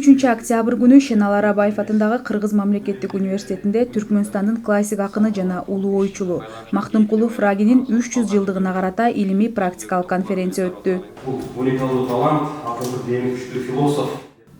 13 октябрь күнү Шенал Арабаев атындагы Кыргыз мамлекеттик университетинде Түркмөнстандын классик акыны жана улуу ойчулу Мактумкулу Фрагинин 300 жылдыгына карата илимий практикалык конференция өттү. Бул уникалдуу талант, акылдык эң күчтүү философ.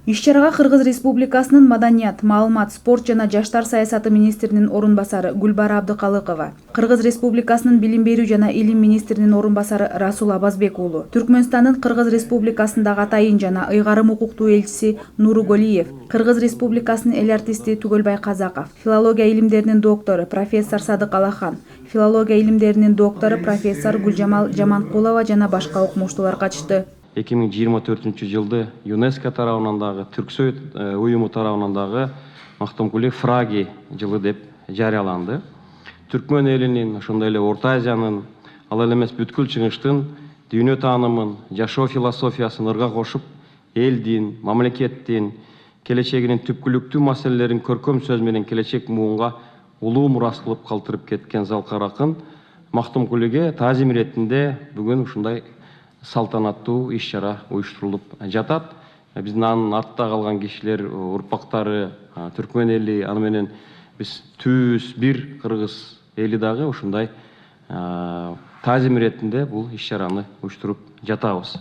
Иш-чарага Кыргыз Республикасынын Маданият, маалымат, спорт жана жаштар саясаты министринин орун басары Гүлбара Абдыкалыкова, Кыргыз Республикасынын билим берүү жана илим министринин орун басары Расул Абазбек уулу, Түркмөнстандын Кыргыз Республикасындагы атайын жана ыйгарым укуктуу элчиси Нуруголиев, Кыргыз Республикасынын эл артисти Түгөлбай Казаков, филология илимдеринин доктору профессор Садык Алахан, филология илимдеринин доктору профессор Гүлжамал Жаманкулова жана башка окумуштуулар катышты. 2024-жылды ЮНЕСКО тарабынан дагы, Түрксоюз уюму тарабынан дагы Мактумкулу Фраги жылы деп жарыяланды. Түркмөн элинин, ошондой эле Орто Азиянын, ал эле эмес бүткүл чыгыштын дүйнө таанымын, жашоо философиясын ырга кошуп, элдин, мамлекеттин келечегинин түпкүлүктүү маселелерин көркөм сөз менен келечек муунга улуу мурас кылып калтырып кеткен залкар акын Мактумкулуге таазим иретинде бүгүн ушундай салтанаттуу иш-чара уюштурулуп жатат. Биздин анын артта калган кишилер, урпактары, Түркмөн эли, аны менен биз түз бир кыргыз эли дагы ушундай таазим иретинде бул иш-чараны уюштуруп жатабыз.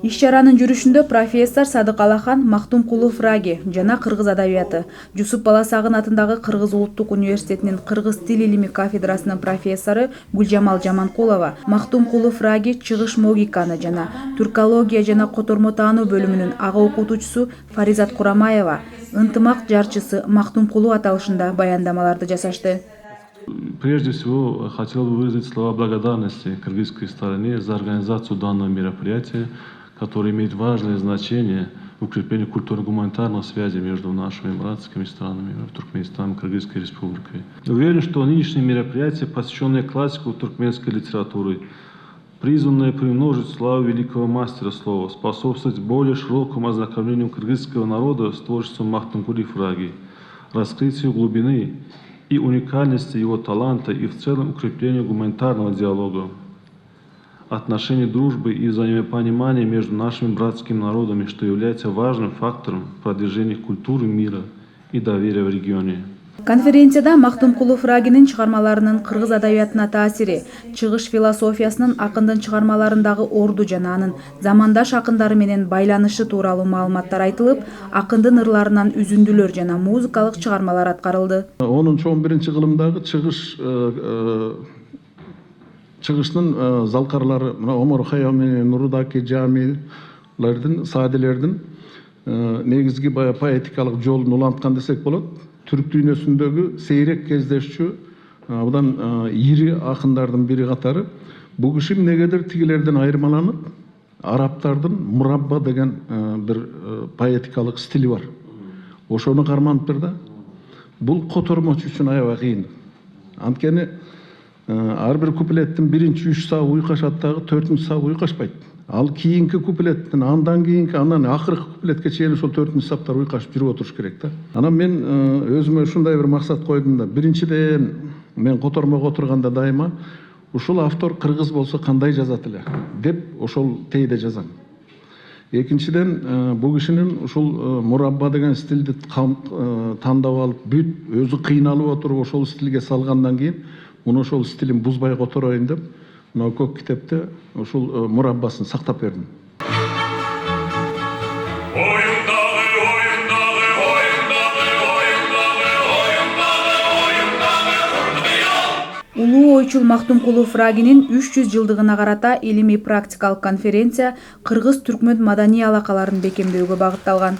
Иш-чаранын жүрүшүндө профессор Садык Алахан Мактумкулу Фраги жана кыргыз адабияты, Жусуп Баласагын атындагы Кыргыз улуттук университетинин кыргыз тил илими кафедрасынын профессору Гүлжамал Жаманкулова Мактумкулу Фраги чыгыш логиканы жана түркология жана котормо таануу бөлүмүнүн ага окутуучусу Фаризат Курамаева ынтымак жарчысы Мактумкулу аталышында баяндамаларды жасашты. Прежде всего, хотел бы выразить слова благодарности кыргызской стороне за организацию данного мероприятия, которое имеет важное значение в укреплении культурно-гуманитарных связей между нашими братскими странами, Туркменистаном и Кыргызской республикой. Уверен, что нынешнее мероприятие, посвященное классику туркменской литературы, призванное приумножить славу великого мастера слова, способствовать более широкому ознакомлению кыргызского народа с творчеством Мактумкулу Фраги, раскрытию глубины и уникальности его таланта и в целом укреплению гуманитарного диалога, отношений дружбы и взаимопонимания между нашими братскими народами, что является важным фактором продвижения культуры мира и доверия в регионе. Конференцияда Мактумкулу Фрагинин чыгармаларынын кыргыз адабиятына таасири, чыгыш философиясынын акындын чыгармаларындагы орду жана анын замандаш акындары менен байланышы тууралуу маалыматтар айтылып, акындын ырларынан үзүндүлөр жана музыкалык чыгармалар аткарылды. 10-11 кылымдагы чыгыштын залкарлары Омар Хайям менен Нурудаки жамилердин, сааделердин негизги поэтикалык жолун уланткан десек болот. Түрк дүйнөсүндөгү сейрек кездешчү абдан ири акындардын бири катары. Бул киши эмнегедир тигилерден айырмаланып, арабтардын мурабба деген бир поэтикалык стили бар. Ошону карманыптыр да. Бул котормочу үчүн аябай кыйын. Анткени ар бир куплеттин биринчи 3 сабы уйкашат дагы 4-нчү сабы уйкашпайт. Ал кийинки куплеттин, андан кийинки, андан акыркы куплетке чейин ошол 4-нчү саптар уйкашып жүрүп отуруш керек да. Анан мен өзүмө ушундай бир максат койдум да. Биринчиден мен котормого отурганда дайыма ушул автор кыргыз болсо кандай жазат эле деп ошол тейде жазам. Экинчиден бул кишинин ушул мурабба деген стилди тандап алып, бүт өзү кыйналып отуруп ошол стилге салгандан кийин муну ошол стилин бузбай котороюн деп мына көк китепте ушул мураббасын сактап бердим. Улуу ойчул Мактумкулу Фрагинин 300 жылдыгына карата илимий практикалык конференция кыргыз-түркмөн маданий алакаларын бекемдөөгө багытталган.